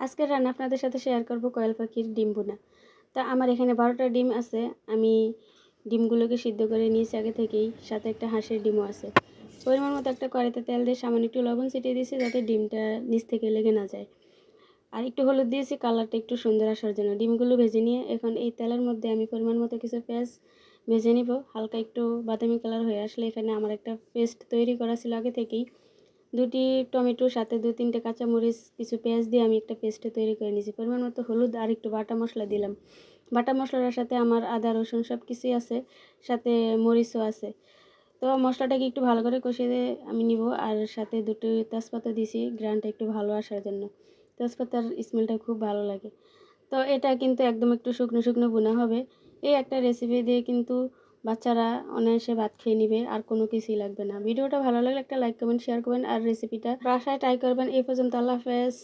আজকের রান্না আপনাদের সাথে শেয়ার করব কোয়েল পাখির ডিম ভুনা। তা আমার এখানে 12টা ডিম আছে। আমি ডিমগুলোকে সিদ্ধ করে নিয়েছি আগে থেকেই, সাথে একটা হাঁসের ডিমও আছে। পরিমাণ মতো একটা কড়াইতে তেল দিয়ে সামান্য একটু লবণ ছিটিয়ে দিয়েছি যাতে ডিমটা নিচ থেকে লেগে না যায়। আর একটু হলুদ দিয়েছি কালারটা একটু সুন্দর আসার জন্য। ডিমগুলো ভেজে নিয়ে এখন এই তেলের মধ্যে আমি পরিমাণ মতো কিছু পেঁয়াজ ভেজে নিব। হালকা একটু বাদামি কালার হয়ে আসলে এখানে আমার একটা পেস্ট তৈরি করা ছিল আগে থেকেই। 2টি টমেটো, সাথে 2-3টে কাঁচামরিচ, কিছু পেঁয়াজ দিয়ে আমি একটা পেস্ট তৈরি করে নিয়েছি। পরিমাণ মতো হলুদ আর একটু বাটা মশলা দিলাম। বাটা মশলার সাথে আমার আদা রসুন সব কিছুই আছে, সাথে মরিচও আছে। তো মশলাটাকে একটু ভালো করে কষিয়ে দিয়ে আমি নিব। আর সাথে 2টি তেজপাতা দিয়েছি গ্রানটা একটু ভালো আসার জন্য। তেজপাতার স্মেলটা খুব ভালো লাগে। তো এটা কিন্তু একদম একটু শুকনো শুকনো ভুনা হবে। এই একটা রেসিপি দিয়ে কিন্তু বাচ্চারা অনায়াসে ভাত খেয়ে নিবে, আর কোনো কিছুই লাগবে না। ভিডিওটা ভালো লাগলে একটা লাইক, কমেন্ট, শেয়ার করবেন আর রেসিপিটা বাসায় ট্রাই করবেন। এই পর্যন্ত, আল্লাহ হাফেজ।